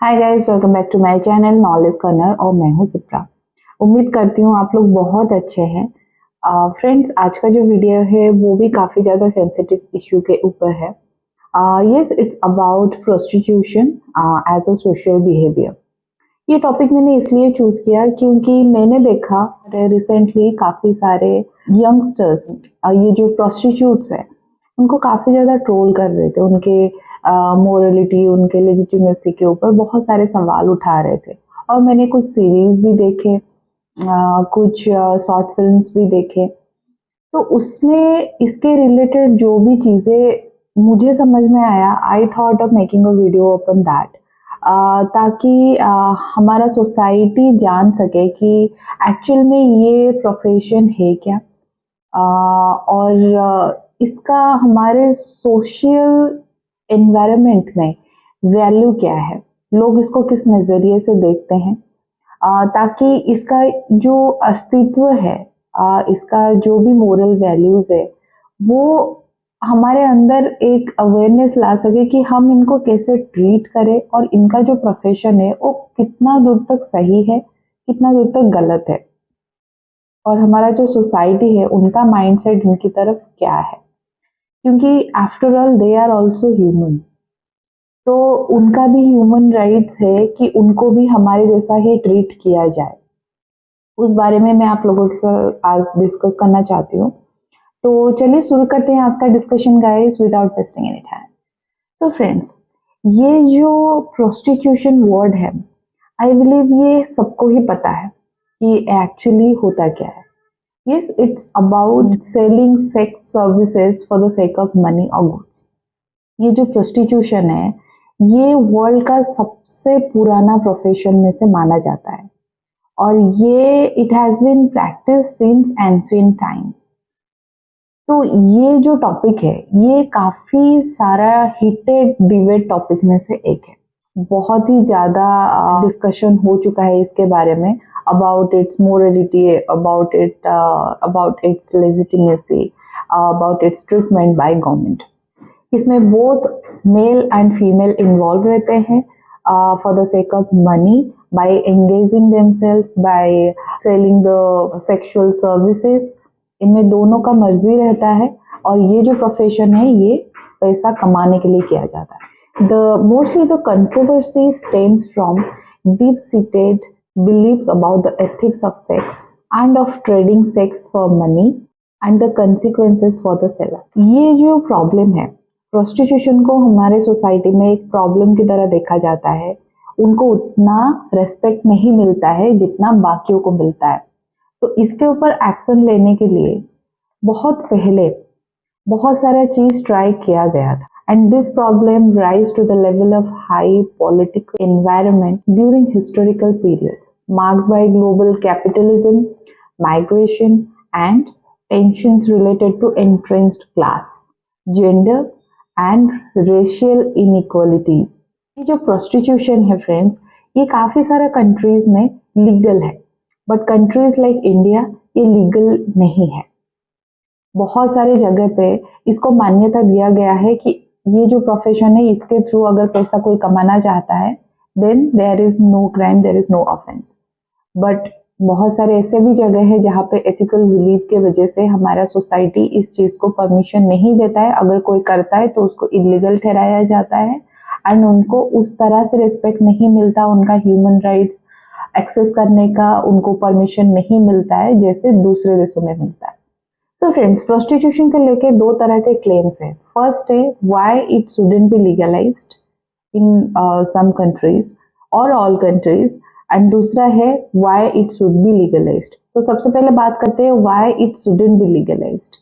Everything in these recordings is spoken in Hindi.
Hi guys, welcome back to my channel Knowledge Corner और मैं हूं सिप्रा। उम्मीद करती हूं आप लोग बहुत अच्छे हैं। फ्रेंड्स, आज का जो वीडियो है वो भी काफ़ी ज़्यादा सेंसिटिव इशू के ऊपर है। Yes, it's about prostitution as a social behaviour. ये टॉपिक मैंने इसलिए चूज़ किया क्योंकि मैंने देखा रिसेंटली काफ़ी सारे यंगस्टर्स ये जो प्रोस्टिट्यूट्स हैं उनको काफ़ी ज़्यादा ट्रोल कर रहे थे। उनके मोरलिटी, उनके लेजिटिमेसी के ऊपर बहुत सारे सवाल उठा रहे थे। और मैंने कुछ सीरीज भी देखे, कुछ शॉर्ट फिल्म्स भी देखे। तो उसमें इसके रिलेटेड जो भी चीज़ें मुझे समझ में आया, I thought of making a video upon that, ताकि हमारा सोसाइटी जान सके कि एक्चुअल में ये प्रोफेशन है क्या, और इसका हमारे सोशल एनवायरनमेंट में वैल्यू क्या है, लोग इसको किस नज़रिए से देखते हैं, ताकि इसका जो अस्तित्व है, इसका जो भी मोरल वैल्यूज़ है, वो हमारे अंदर एक अवेयरनेस ला सके कि हम इनको कैसे ट्रीट करें और इनका जो प्रोफेशन है वो कितना दूर तक सही है, कितना दूर तक गलत है, और हमारा जो सोसाइटी है उनका माइंडसेट इनकी तरफ क्या है। क्योंकि after all they are also human, तो उनका भी ह्यूमन राइट्स है कि उनको भी हमारे जैसा ही ट्रीट किया जाए। उस बारे में मैं आप लोगों के साथ आज डिस्कस करना चाहती हूँ। तो चलिए शुरू करते हैं आज का discussion guys, without wasting any time. तो फ्रेंड्स, ये जो प्रोस्टिट्यूशन वर्ड है, आई बिलीव ये सबको ही पता है कि एक्चुअली होता क्या है। Yes, it's about selling sex services for the sake of money और गुड्स। ये जो प्रोस्टिट्यूशन है, ये वर्ल्ड का सबसे पुराना प्रोफेशन में से माना जाता है, और ये it has been practice since ancient times. तो ये जो टॉपिक है, ये काफ़ी सारा हिटेड डिबेट टॉपिक में से एक है। बहुत ही ज़्यादा डिस्कशन हो चुका है इसके बारे में, about its morality, about its legitimacy, about its treatment by government. इसमें both male and female involve रहते हैं for the sake of money, by engaging themselves, by selling the sexual services. इनमें दोनों का मर्जी रहता है, और ये जो प्रोफेशन है ये पैसा कमाने के लिए किया जाता है। Mostly the controversy stems from deep-seated beliefs about the ethics of sex and of trading sex for money and the consequences for the sellers। ये जो प्रॉब्लम है, प्रोस्टिट्यूशन को हमारे सोसाइटी में एक प्रॉब्लम की तरह देखा जाता है। उनको उतना रेस्पेक्ट नहीं मिलता है जितना बाकियों को मिलता है। तो इसके ऊपर एक्शन लेने के लिए बहुत पहले बहुत सारा चीज ट्राई किया गया था, and this problem rise to the level of high political environment during historical periods marked by global capitalism, migration, and tensions related to entrenched class, gender, and racial inequalities। ये जो prostitution है फ्रेंड्स, ये काफी सारा कंट्रीज में लीगल है, बट कंट्रीज लाइक इंडिया ये लीगल नहीं है। बहुत सारे जगह पे इसको मान्यता दिया गया है कि ये जो प्रोफेशन है इसके थ्रू अगर पैसा कोई कमाना चाहता है, then there is no crime, there is no offence. But बहुत सारे ऐसे भी जगह है जहाँ पे एथिकल बिलीफ के वजह से हमारा सोसाइटी इस चीज को परमिशन नहीं देता है। अगर कोई करता है तो उसको इलीगल ठहराया जाता है, एंड उनको उस तरह से रिस्पेक्ट नहीं मिलता, उनका ह्यूमन राइट्स एक्सेस करने का उनको परमिशन नहीं मिलता है जैसे दूसरे देशों में मिलता है। सो फ्रेंड्स, प्रोस्टिट्यूशन को लेके दो तरह के क्लेम्स हैं। फर्स्ट है why it shouldn't be legalized in some countries or all countries, and दूसरा है why it should be legalized. तो सबसे पहले बात करते हैं why it shouldn't be legalized.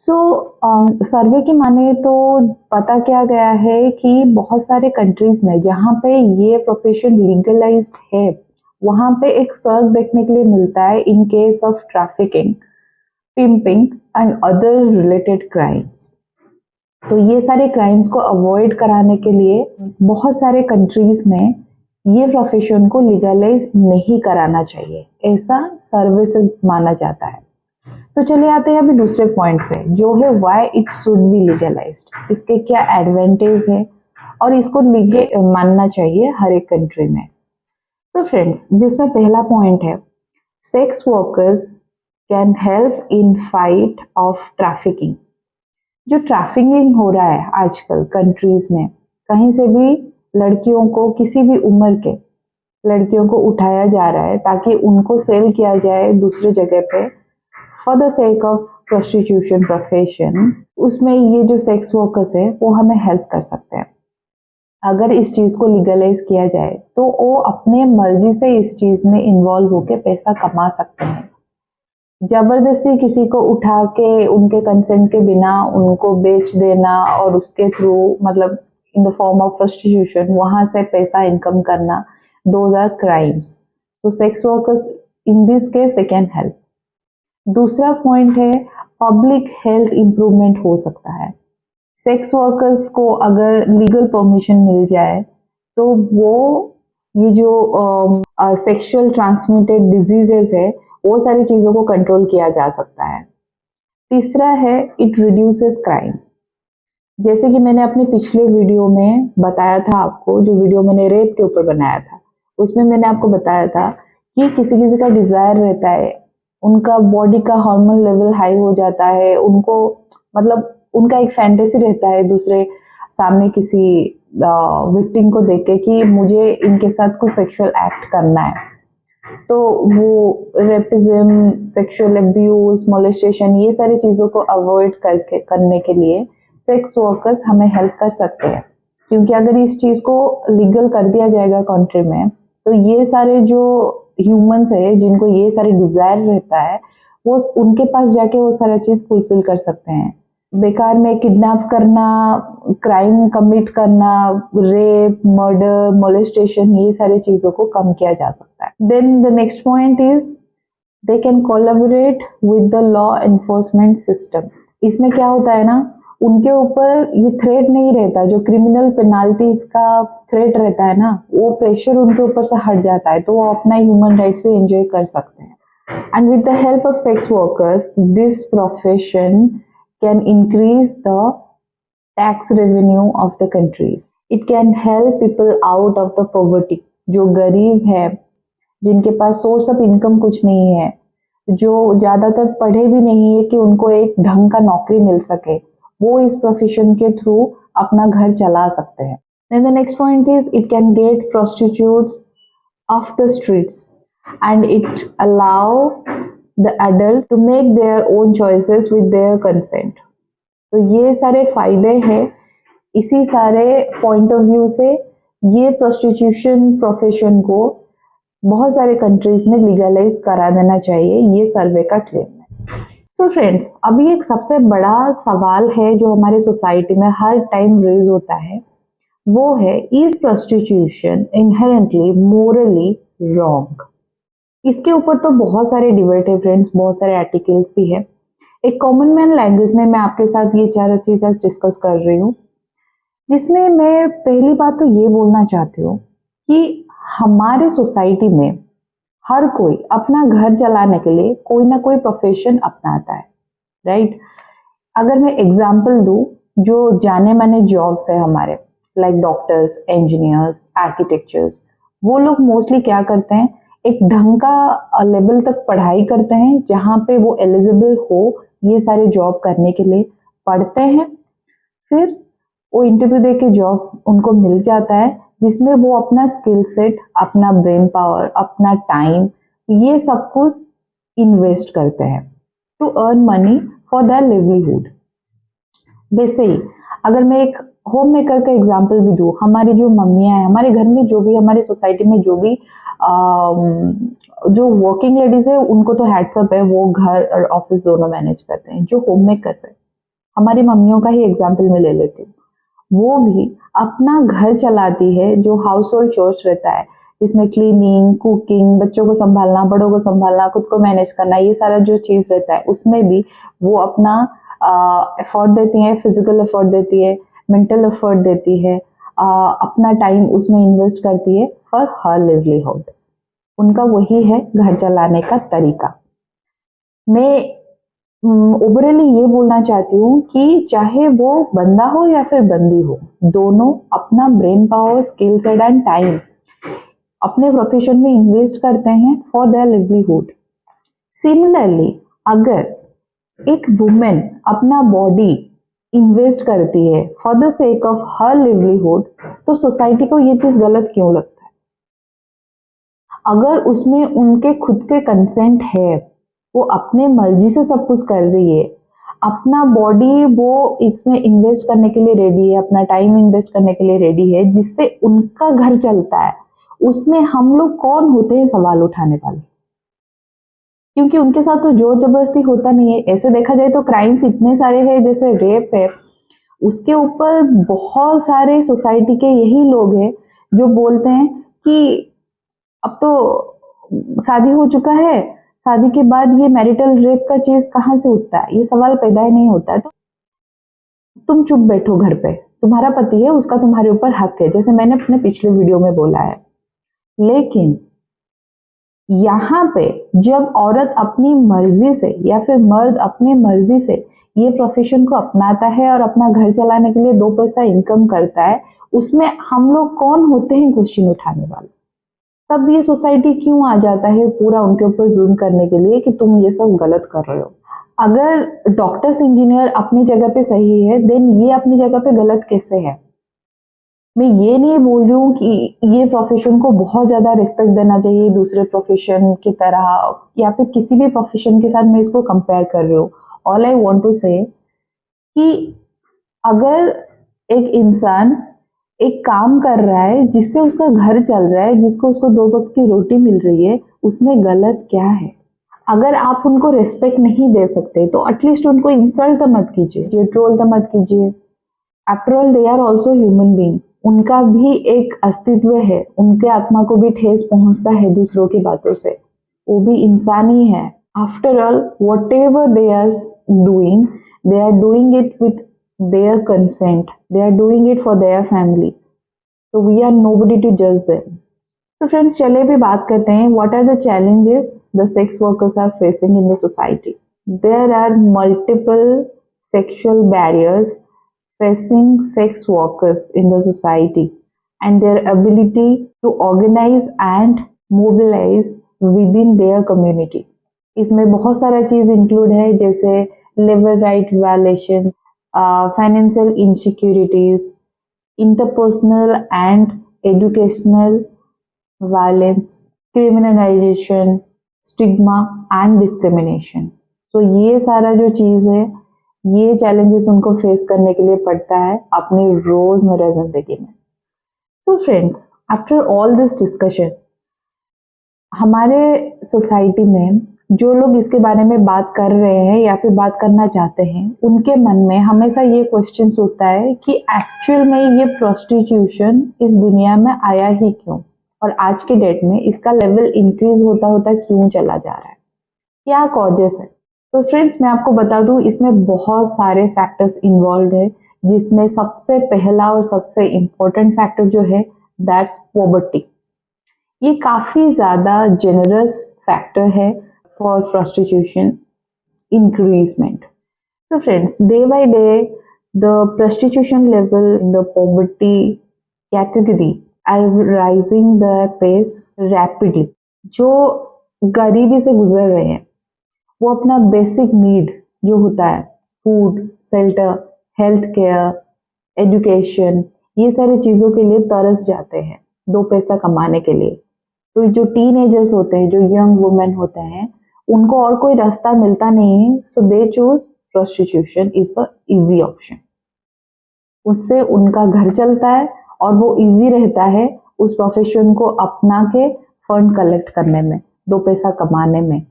So survey की माने तो पता क्या गया है कि बहुत सारे कंट्रीज में जहाँ पे ये प्रोफेशन लीगलाइज्ड है, वहाँ पे एक सर्च देखने के लिए मिलता है in case of trafficking, pimping and other related crimes. तो ये सारे क्राइम्स को अवॉइड कराने के लिए बहुत सारे कंट्रीज में ये प्रोफेशन को लीगलाइज नहीं कराना चाहिए, ऐसा सर्वे से माना जाता है। तो चलिए आते हैं अभी दूसरे पॉइंट पे, जो है why it should be legalised. इसके क्या एडवांटेज है और इसको लीगल मानना चाहिए हर एक कंट्री में। तो फ्रेंड्स, जिसमें पहला पॉइंट है, sex workers can help in fight of trafficking. जो ट्रैफिकिंग हो रहा है आजकल कंट्रीज में, कहीं से भी लड़कियों को, किसी भी उम्र के लड़कियों को उठाया जा रहा है ताकि उनको सेल किया जाए दूसरे जगह पे for the sake of prostitution profession. उसमें ये जो सेक्स वर्कर्स है वो हमें हेल्प कर सकते हैं। अगर इस चीज को लीगलाइज किया जाए तो वो अपने मर्जी से इस चीज में इन्वॉल्व होकर पैसा कमा सकते हैं। जबरदस्ती किसी को उठा के उनके कंसेंट के बिना उनको बेच देना और उसके थ्रू, मतलब in the form of prostitution, वहां से पैसा इनकम करना, दोज आर क्राइम्स। तो sex workers in this case they can help. दूसरा पॉइंट है, पब्लिक हेल्थ इंप्रूवमेंट हो सकता है। सेक्स वर्कर्स को अगर लीगल परमिशन मिल जाए तो वो ये जो सेक्सुअल ट्रांसमिटेड डिजीजेस है वो सारी चीजों को कंट्रोल किया जा सकता है। तीसरा है, इट रिड्यूसेस क्राइम। जैसे कि मैंने अपने पिछले वीडियो में बताया था आपको, जो वीडियो मैंने रेप के ऊपर बनाया था, उसमें मैंने आपको बताया था कि किसी किसी का डिजायर रहता है, उनका बॉडी का हार्मोन लेवल हाई हो जाता है, उनको मतलब उनका एक फैंटेसी रहता है दूसरे सामने किसी विक्टिम को देख के कि मुझे इनके साथ कुछ सेक्सुअल एक्ट करना है। तो वो रेपिज्म, सेक्सुअल अब्यूज, मोलेस्टेशन, ये सारी चीजों को अवॉइड करके करने के लिए सेक्स वर्कर्स हमें हेल्प कर सकते हैं। क्योंकि अगर इस चीज को लीगल कर दिया जाएगा कंट्री में, तो ये सारे जो ह्यूमंस है जिनको ये सारे डिजायर रहता है, वो उनके पास जाके वो सारा चीज फुलफिल कर सकते हैं। बेकार में किडनैप करना, क्राइम कमिट करना, रेप, मर्डर, मोलेस्टेशन, ये सारी चीजों को कम किया जा सकता है। Then the next point is they can collaborate with the law enforcement system. इसमें क्या होता है ना, उनके ऊपर ये थ्रेट नहीं रहता, जो क्रिमिनल पेनाल्टीज का थ्रेट रहता है ना, वो प्रेशर उनके ऊपर से हट जाता है, तो वो अपना ह्यूमन राइट्स भी एंजॉय कर सकते हैं। And with the help of sex workers, this profession can increase the tax revenue of the countries. It can help people out of the poverty. जो गरीब है, जिनके पास सोर्स ऑफ इनकम कुछ नहीं है, जो ज्यादातर पढ़े भी नहीं है कि उनको एक ढंग का नौकरी मिल सके, वो इस प्रोफेशन के थ्रू अपना घर चला सकते हैं। Then the next point is it can get prostitutes off the streets and it allow the adult to make their own choices with their consent. तो ये सारे फायदे हैं। इसी सारे पॉइंट ऑफ व्यू से ये प्रोस्टिट्यूशन प्रोफेशन को बहुत सारे कंट्रीज में लीगलाइज करा देना चाहिए, ये सर्वे का क्लेम है। सो फ्रेंड्स, अभी एक सबसे बड़ा सवाल है जो हमारे सोसाइटी में हर टाइम रेज होता है, वो है, is prostitution inherently Morli wrong? इसके ऊपर तो बहुत सारे डिबेट है फ्रेंड्स, बहुत सारे आर्टिकल्स भी है। एक कॉमन मैन लैंग्वेज में मैं आपके साथ ये चार चीजें डिस्कस कर रही हूँ, जिसमें मैं पहली बात तो ये बोलना चाहती हूँ कि हमारे सोसाइटी में हर कोई अपना घर चलाने के लिए कोई ना कोई प्रोफेशन अपनाता है, राइट? अगर मैं एग्जाम्पल दूं, जो जाने माने जॉब्स है हमारे, लाइक डॉक्टर्स, इंजीनियर्स, आर्किटेक्चर्स, वो लोग मोस्टली क्या करते हैं, एक ढंग का लेवल तक पढ़ाई करते हैं जहाँ पे वो एलिजिबल हो ये सारे जॉब करने के लिए, पढ़ते हैं, फिर वो इंटरव्यू दे के जॉब उनको मिल जाता है, जिसमें वो अपना स्किल सेट, अपना ब्रेन पावर, अपना टाइम, ये सब कुछ इन्वेस्ट करते हैं to earn money for their livelihood. वैसे ही अगर मैं एक होम मेकर का एग्जांपल भी दूं, हमारी जो मम्मियां हैं, हमारे घर में जो भी, हमारे सोसाइटी में जो भी जो वर्किंग लेडीज है, उनको तो हैट्सअप है, वो घर और ऑफिस दोनों मैनेज करते हैं। जो होम मेकर्स है, हमारी मम्मियों का ही एग्जाम्पल मैं ले लेती हूँ, वो भी अपना घर चलाती है, जो हाउस होल्ड चोर्स रहता है, जिसमें क्लीनिंग, कुकिंग, बच्चों को संभालना, बड़ों को संभालना, खुद को मैनेज करना, ये सारा जो चीज रहता है, उसमें भी वो अपना एफर्ट देती है, फिजिकल एफर्ट देती है, मेंटल एफर्ट देती है, अपना टाइम उसमें इन्वेस्ट करती है फॉर हर लिवलीहुड। उनका वही है घर चलाने का तरीका। मैं ओवरऑली ये बोलना चाहती हूँ कि चाहे वो बंदा हो या फिर बंदी हो, दोनों अपना brain power, skill set and time अपने प्रोफेशन में इन्वेस्ट करते हैं फॉर देयर लिवलीहुड। सिमिलरली अगर एक वुमेन अपना बॉडी इन्वेस्ट करती है for the sake of her livelihood, तो सोसाइटी को ये चीज गलत क्यों लगता है? अगर उसमें उनके खुद के कंसेंट है, वो अपने मर्जी से सब कुछ कर रही है, अपना बॉडी वो इसमें इन्वेस्ट करने के लिए रेडी है, अपना टाइम इन्वेस्ट करने के लिए रेडी है, जिससे उनका घर चलता है, उसमें हम लोग कौन होते हैं सवाल उठाने वाले? क्योंकि उनके साथ तो जोर जबरदस्ती होता नहीं है। ऐसे देखा जाए तो क्राइम्स इतने सारे हैं, जैसे रेप है, उसके ऊपर बहुत सारे सोसाइटी के यही लोग हैं जो बोलते हैं कि अब तो शादी हो चुका है, शादी के बाद ये मैरिटल रेप का चीज कहाँ से उठता है? ये सवाल पैदा ही नहीं होता है। तो तुम चुप बैठो घर पे, तुम्हारा पति है, उसका तुम्हारे ऊपर हक है, जैसे मैंने अपने पिछले वीडियो में बोला है। लेकिन यहाँ पे जब औरत अपनी मर्जी से या फिर मर्द अपनी मर्जी से ये प्रोफेशन को अपनाता है और अपना घर चलाने के लिए दो पैसा इनकम करता है, उसमें हम लोग कौन होते हैं क्वेश्चन उठाने वाले? तब ये सोसाइटी क्यों आ जाता है पूरा उनके ऊपर जुल्म करने के लिए कि तुम ये सब गलत कर रहे हो? अगर डॉक्टर्स इंजीनियर अपनी जगह पे सही है, देन ये अपनी जगह पे गलत कैसे है? मैं ये नहीं बोल रही हूँ कि ये प्रोफेशन को बहुत ज़्यादा रिस्पेक्ट देना चाहिए दूसरे प्रोफेशन की तरह, या फिर किसी भी प्रोफेशन के साथ मैं इसको कंपेयर कर रही हूँ। All I want to say कि अगर एक इंसान एक काम कर रहा है जिससे उसका घर चल रहा है, जिसको उसको दो वक्त की रोटी मिल रही है, उसमें गलत क्या है? अगर आप उनको रिस्पेक्ट नहीं दे सकते तो एटलीस्ट उनको इंसल्ट तो मत कीजिए, ट्रोल तो मत कीजिए। After all they are also human being, उनका भी एक अस्तित्व है, उनके आत्मा को भी ठेस पहुंचता है दूसरों की बातों से, वो भी इंसान ही है। After all whatever they are doing it with their consent, they are doing it for their family, so we are nobody to judge them. So friends, चलिए भी बात करते हैं what are the challenges the sex workers are facing in the society. There are multiple sexual barriers facing sex workers in the society, and their ability to organize and mobilize within their community. इसमें बहुत सारा चीज इंक्लूड है, जैसे labour right violation, financial insecurities, interpersonal and educational violence, criminalization, stigma and discrimination. So ये सारा जो चीज है, ये चैलेंजेस उनको फेस करने के लिए पड़ता है अपनी रोजमर्रा जिंदगी में। So friends, after all this discussion, हमारे सोसाइटी में जो लोग इसके बारे में बात कर रहे हैं या फिर बात करना चाहते हैं, उनके मन में हमेशा ये क्वेश्चन उठता है कि एक्चुअल में ये प्रोस्टिट्यूशन इस दुनिया में आया ही क्यों, और आज के डेट में इसका लेवल इंक्रीज होता होता क्यों चला जा रहा है, क्या कॉजेस है? तो फ्रेंड्स, मैं आपको बता दूं, इसमें बहुत सारे फैक्टर्स इन्वॉल्व है, जिसमें सबसे पहला और सबसे इम्पोर्टेंट फैक्टर जो है, दैट्स पॉवर्टी। ये काफी ज्यादा जेनरस फैक्टर है for prostitution increasement. So friends, day by day the prostitution level in the poverty category are rising the pace rapidly. जो गरीबी से गुजर रहे हैं, वो अपना बेसिक नीड जो होता है, food, shelter, health care, education, ये सारी चीजों के लिए तरस जाते हैं दो पैसा कमाने के लिए। तो जो टीनेजर्स होते हैं, जो यंग वुमेन होते हैं, उनको और कोई रास्ता मिलता नहीं है, so they choose prostitution is the easy option. उससे उनका घर चलता है और वो इजी रहता है उस प्रोफेशन को अपना के फंड कलेक्ट करने में, दो पैसा कमाने में।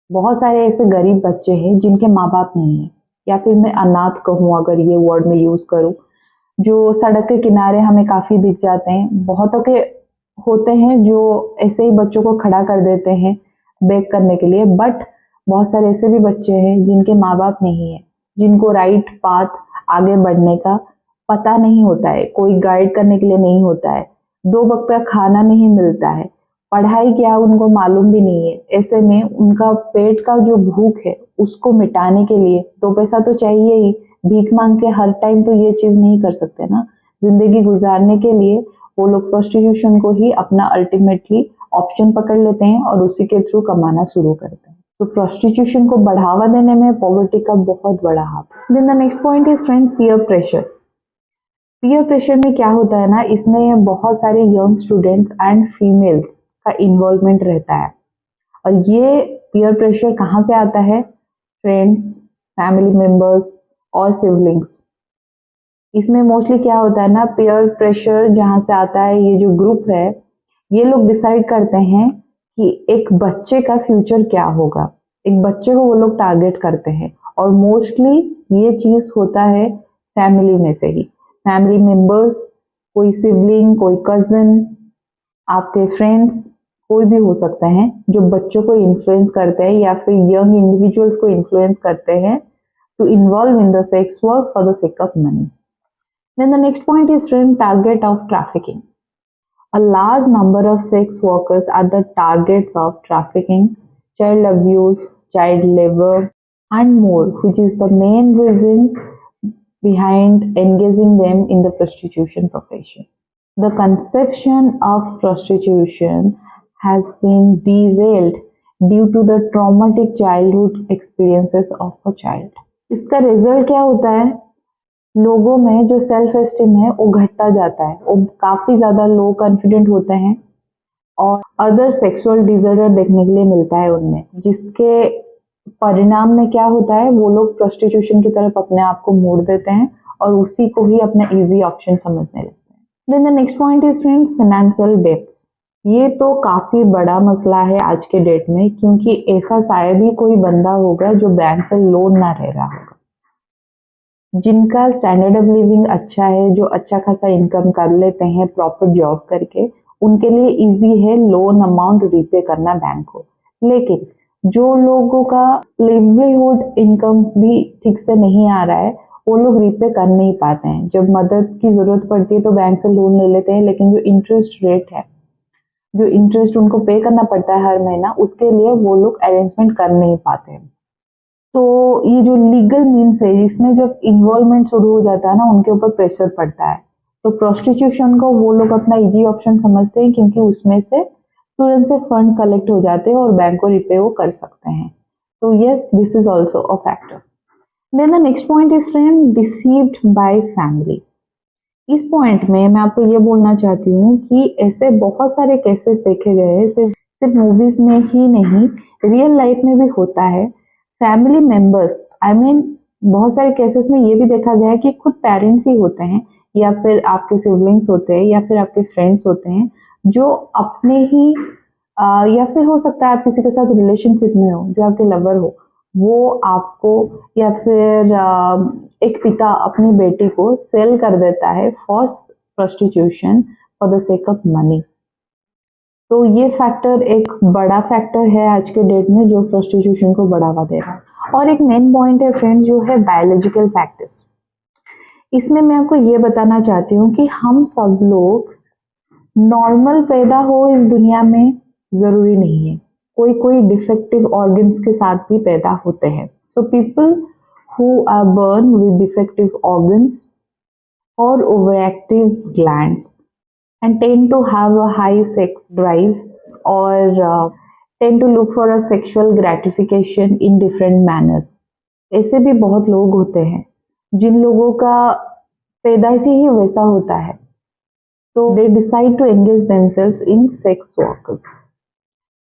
बहुत सारे ऐसे गरीब बच्चे हैं जिनके माँ बाप नहीं है, या फिर मैं अनाथ कहूँ अगर ये वर्ड में यूज करूँ, जो सड़क के किनारे हमें काफी दिख जाते हैं। बहुतों के होते हैं जो ऐसे ही बच्चों को खड़ा कर देते हैं बेक करने के लिए, बट बहुत सारे ऐसे भी बच्चे हैं जिनके माँ बाप नहीं है, जिनको राइट पाथ आगे बढ़ने का पता नहीं होता है, कोई गाइड करने के लिए नहीं होता है, दो वक्त का खाना नहीं मिलता है, पढ़ाई क्या उनको मालूम भी नहीं है। ऐसे में उनका पेट का जो भूख है उसको मिटाने के लिए 2 पैसा तो चाहिए ही, भीख मांग के हर टाइम तो ये चीज़ नहीं कर सकते ना। ज़िंदगी गुज़ारने के लिए वो लोग प्रोस्टिट्यूशन को ही अपना अल्टीमेटली ऑप्शन पकड़ लेते हैं और उसी के थ्रू कमाना शुरू करते हैं। तो प्रोस्टिट्यूशन को बढ़ावा देने में पॉवर्टी का बहुत बड़ा हाथ। Then the next point is friend peer pressure. Peer pressure में क्या होता है ना, इसमें बहुत सारे यंग स्टूडेंट्स एंड फीमेल्स का इन्वॉल्वमेंट रहता है। और ये पीयर प्रेशर कहाँ से आता है? फ्रेंड्स, फैमिली मेंबर्स और सिबलिंग्स। इसमें मोस्टली क्या होता है ना, पीयर प्रेशर जहाँ से आता है, ये जो ग्रुप है ये लोग डिसाइड करते हैं कि एक बच्चे का फ्यूचर क्या होगा। एक बच्चे को वो लोग टारगेट करते हैं और मोस्टली ये चीज़ होता है फैमिली में से ही। फैमिली मेंबर्स, कोई सिबलिंग, कोई कज़न, आपके फ्रेंड्स, कोई भी हो सकते हैं जो बच्चों को इन्फ्लुएंस करते हैं या फिर यंग इंडिविजुअल्स को इन्फ्लुएंस करते हैं to involve in the sex work for the sake of money. Then the next point is friend target of trafficking. A large number of sex workers are the targets of trafficking, child abuse, child labor, and more, which is the main reasons behind engaging them in the prostitution profession. The conception of prostitution has been derailed due to the traumatic childhood experiences of a child. इसका रिजल्ट क्या होता है? लोगों में जो सेल्फ एस्टीम है वो घटता जाता है, वो काफ़ी ज़्यादा लो कॉन्फिडेंट होते हैं और अदर सेक्सुअल डिसऑर्डर देखने के लिए मिलता है उनमें, जिसके परिणाम में क्या होता है, वो लोग प्रोस्टिट्यूशन की तरफ अपने आप को मोड़ देते हैं और उसी को ही अपना इजी ऑप्शन समझने लगते हैं। Then the next point is friends financial debts. ये तो काफ़ी बड़ा मसला है आज के डेट में, क्योंकि ऐसा शायद ही कोई बंदा होगा जो बैंक से लोन ना रह रहा होगा। जिनका स्टैंडर्ड ऑफ लिविंग अच्छा है, जो अच्छा खासा इनकम कर लेते हैं प्रॉपर जॉब करके, उनके लिए इजी है लोन अमाउंट रीपे करना बैंक को। लेकिन जो लोगों का लिवलीहुड इनकम भी ठीक से नहीं आ रहा है, वो लोग रीपे कर नहीं पाते हैं। जब मदद की ज़रूरत पड़ती है तो बैंक से लोन ले लेते हैं, लेकिन जो इंटरेस्ट रेट है, जो इंटरेस्ट उनको पे करना पड़ता है हर महीना, उसके लिए वो लोग अरेंजमेंट कर नहीं पाते हैं। तो ये जो लीगल मीन्स है, इसमें जब इन्वॉल्वमेंट शुरू हो जाता है ना, उनके ऊपर प्रेशर पड़ता है। तो प्रोस्टिट्यूशन को वो लोग अपना इजी ऑप्शन समझते हैं, क्योंकि उसमें से तुरंत से फंड कलेक्ट हो जाते हैं और बैंक को रिपे वो कर सकते हैं। तो yes, this is also a factor. Then the next point is friend deceived by family. इस पॉइंट में मैं आपको ये बोलना चाहती हूँ कि ऐसे बहुत सारे केसेस देखे गए हैं, सिर्फ मूवीज में ही नहीं, रियल लाइफ में भी होता है। फैमिली मेंबर्स, आई मीन बहुत सारे केसेस में ये भी देखा गया है कि खुद पेरेंट्स ही होते हैं या फिर आपके सिबलिंग्स होते हैं या फिर आपके फ्रेंड्स होते हैं, जो अपने ही या फिर हो सकता है आप किसी के साथ रिलेशनशिप में हो, जो आपके लवर हो, वो आपको या फिर एक पिता अपनी बेटी को सेल कर देता है for prostitution for the sake of money. तो ये फैक्टर एक बड़ा फैक्टर है आज के डेट में जो प्रोस्टिट्यूशन को बढ़ावा दे रहा है। और एक मेन पॉइंट है फ्रेंड, जो है बायोलॉजिकल फैक्टर्स। इसमें मैं आपको ये बताना चाहती हूँ कि हम सब लोग नॉर्मल पैदा हो इस दुनिया में ज़रूरी नहीं है, कोई कोई डिफेक्टिव ऑर्गन्स के साथ भी पैदा होते हैं। So people who are born with defective organs or overactive glands and tend to have a high sex drive or tend to look for a sexual gratification in different manners. ऐसे भी बहुत लोग होते हैं जिन लोगों का पैदाइशी ही वैसा होता है, तो they decide to engage themselves in sex workers.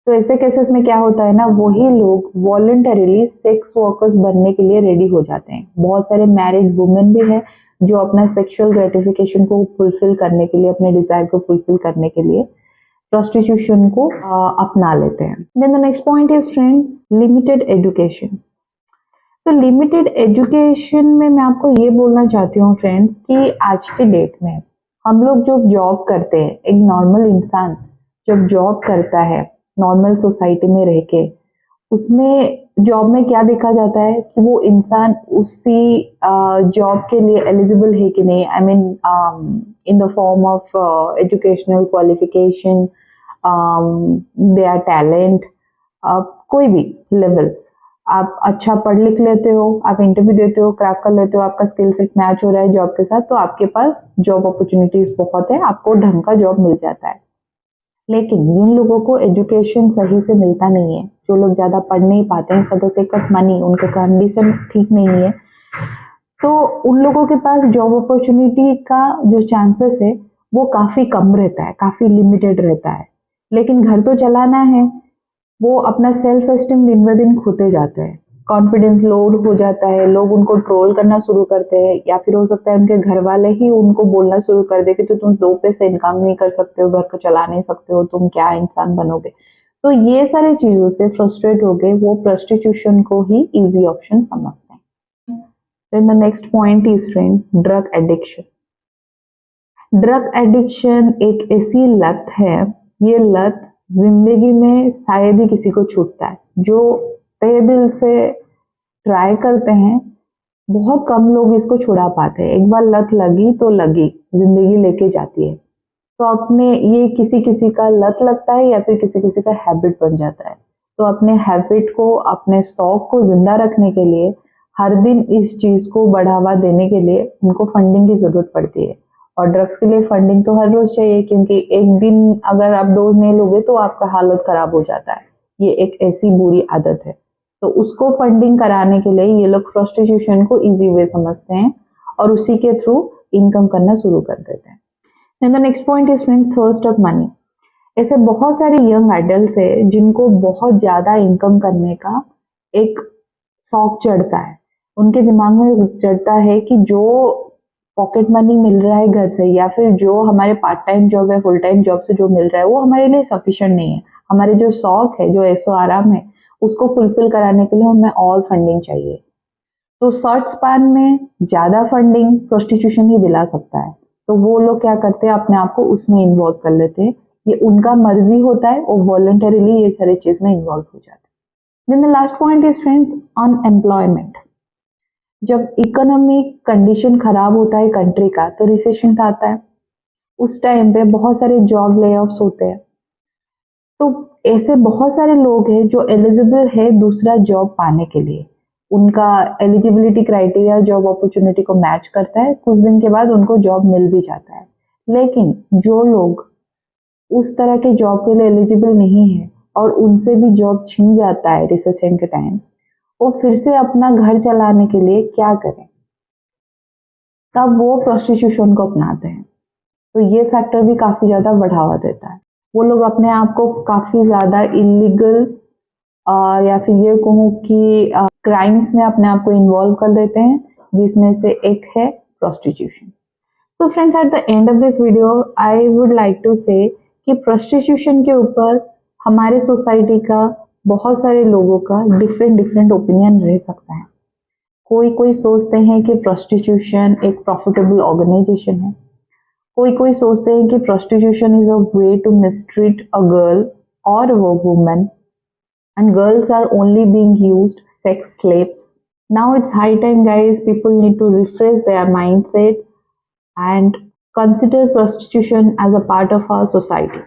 तो ऐसे केसेस में क्या होता है ना, वही लोग वॉलंटरीली सेक्स वर्कर्स बनने के लिए रेडी हो जाते हैं। बहुत सारे मैरिड वुमेन भी हैं जो अपना सेक्सुअल ग्रेटिफिकेशन को फुलफिल करने के लिए, अपने डिजायर को फुलफिल करने के लिए प्रोस्टिट्यूशन को अपना लेते हैं। Then the next point is friends limited education. तो लिमिटेड एजुकेशन में मैं आपको ये बोलना चाहती हूँ फ्रेंड्स कि आज के डेट में हम लोग जो जॉब करते हैं, एक नॉर्मल इंसान जब जॉब करता है नॉर्मल सोसाइटी में रह के, उसमें जॉब में क्या देखा जाता है कि वो इंसान उसी जॉब के लिए एलिजिबल है कि नहीं। I mean in the form of educational qualification, their talent, कोई भी लेवल। आप अच्छा पढ़ लिख लेते हो, आप इंटरव्यू देते हो, क्रैक कर लेते हो, आपका स्किल सेट मैच हो रहा है जॉब के साथ, तो आपके पास जॉब अपॉर्चुनिटीज बहुत है, आपको ढंग का जॉब मिल जाता है। लेकिन जिन लोगों को एजुकेशन सही से मिलता नहीं है, जो लोग ज़्यादा पढ़ नहीं पाते हैं for the sake of money, उनके कंडीशन ठीक नहीं है, तो उन लोगों के पास जॉब अपॉर्चुनिटी का जो चांसेस है वो काफ़ी कम रहता है, काफ़ी लिमिटेड रहता है। लेकिन घर तो चलाना है, वो अपना सेल्फ एस्टीम दिन ब दिन खोते जाते हैं, कॉन्फिडेंस लोड हो जाता है, लोग उनको ट्रोल करना शुरू करते हैं, या फिर हो सकता है उनके घर वाले ही उनको बोलना शुरू कर दे कि तो तुम 2 पैसे इनकम नहीं कर सकते हो, घर को चला नहीं सकते हो, तुम क्या इंसान बनोगे। तो ये सारी चीज़ों से फ्रस्ट्रेट हो गए वो प्रोस्टिट्यूशन को ही ईजी ऑप्शन समझते हैं। Then the next point is friend, drug addiction. Drug addiction एक ऐसी लत है, ये लत जिंदगी में शायद ही किसी को छूटता है, जो तहे दिल से ट्राई करते हैं, बहुत कम लोग इसको छुड़ा पाते हैं। एक बार लत लगी तो लगी, जिंदगी लेके जाती है। तो अपने ये किसी किसी का लत लगता है या फिर किसी किसी का हैबिट बन जाता है। तो अपने हैबिट को, अपने शौक को जिंदा रखने के लिए हर दिन इस चीज को बढ़ावा देने के लिए उनको फंडिंग की जरूरत पड़ती है। और ड्रग्स के लिए फंडिंग तो हर रोज चाहिए, क्योंकि एक दिन अगर आप डोज नहीं लोगे तो आपका हालत खराब हो जाता है। ये एक ऐसी बुरी आदत है, तो उसको फंडिंग कराने के लिए ये लोग प्रोस्टिट्यूशन को इजी वे समझते हैं और उसी के थ्रू इनकम करना शुरू कर देते हैं। Then the next point is friend, thirst of money. ऐसे बहुत सारे यंग एडल्ट है जिनको बहुत ज्यादा इनकम करने का एक शौक चढ़ता है। उनके दिमाग में चढ़ता है कि जो पॉकेट मनी मिल रहा है घर से, या फिर जो हमारे पार्ट टाइम जॉब है, फुल टाइम जॉब से जो मिल रहा है, वो हमारे लिए सफिशिएंट नहीं है। हमारे जो शौक है, जो ऐसो आराम है, उसको फुलफिल कराने के लिए हमें और फंडिंग चाहिए। तो शॉर्ट स्पैन में ज्यादा फंडिंग प्रोस्टिट्यूशन ही दिला सकता है। तो वो लोग क्या करते हैं, अपने आप को उसमें इन्वॉल्व कर लेते हैं। ये उनका मर्जी होता है, वो वॉलंटरीली ये सारी चीज में इन्वॉल्व हो जाते हैं। Then the last point is friends, unemployment. जब इकोनॉमिक कंडीशन खराब होता है कंट्री का, तो रिसेशन आता है। उस टाइम पे बहुत सारे जॉब ले ऑफ्स होते हैं। तो ऐसे बहुत सारे लोग हैं जो एलिजिबल है दूसरा जॉब पाने के लिए। उनका एलिजिबिलिटी क्राइटेरिया जॉब अपॉर्चुनिटी को मैच करता है, कुछ दिन के बाद उनको जॉब मिल भी जाता है। लेकिन जो लोग उस तरह के जॉब के लिए एलिजिबल नहीं है और उनसे भी जॉब छिन जाता है रिसेशन के टाइम, वो फिर से अपना घर चलाने के लिए क्या करें, तब वो प्रोस्टिट्यूशन को अपनाते हैं। तो ये फैक्टर भी काफी ज्यादा बढ़ावा देता है। वो लोग अपने आप को काफी ज्यादा इलीगल या फिर ये कहूँ कि क्राइम्स में अपने आप को इन्वॉल्व कर देते हैं, जिसमें से एक है प्रोस्टिट्यूशन। तो friends, at the end of this video I would like to say कि प्रोस्टिट्यूशन के ऊपर हमारे सोसाइटी का, बहुत सारे लोगों का डिफरेंट डिफरेंट ओपिनियन रह सकता है। कोई कोई सोचते हैं कि प्रोस्टिट्यूशन एक प्रॉफिटेबल ऑर्गेनाइजेशन है, कोई कोई सोचते हैं कि prostitution is a way to mistreat a girl or a woman, and girls are only being used sex slaves. Now it's high time, guys, people need to refresh their mindset and consider prostitution as a part of our society.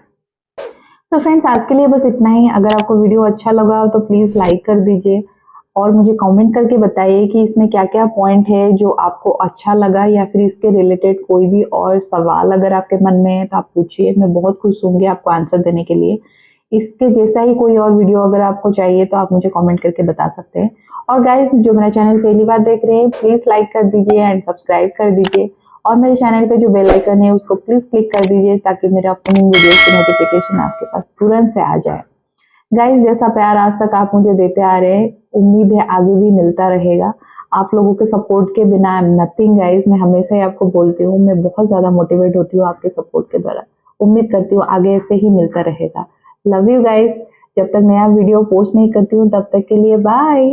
So friends, आज के लिए बस इतना ही। अगर आपको वीडियो अच्छा लगा हो तो प्लीज लाइक कर दीजिए और मुझे कमेंट करके बताइए कि इसमें क्या क्या पॉइंट है जो आपको अच्छा लगा, या फिर इसके रिलेटेड कोई भी और सवाल अगर आपके मन में है तो आप पूछिए। मैं बहुत खुश होंगी आपको आंसर देने के लिए। इसके जैसा ही कोई और वीडियो अगर आपको चाहिए तो आप मुझे कमेंट करके बता सकते हैं। और गाइस, जो मेरा चैनल पहली बार देख रहे हैं, प्लीज लाइक कर दीजिए एंड सब्सक्राइब कर दीजिए, और मेरे चैनल पे जो बेल आइकन है उसको प्लीज क्लिक कर दीजिए, ताकि मेरे अपकमिंग वीडियो की नोटिफिकेशन आपके पास तुरंत से आ जाए। गाइस, जैसा प्यार आज तक आप मुझे देते आ रहे हैं, उम्मीद है आगे भी मिलता रहेगा। आप लोगों के सपोर्ट के बिना आई एम नथिंग गाइस। मैं हमेशा ही आपको बोलती हूँ, मैं बहुत ज्यादा मोटिवेट होती हूँ आपके सपोर्ट के द्वारा। उम्मीद करती हूँ आगे ऐसे ही मिलता रहेगा। Love you guys. जब तक नया वीडियो पोस्ट नहीं करती हूँ तब तक के लिए बाय।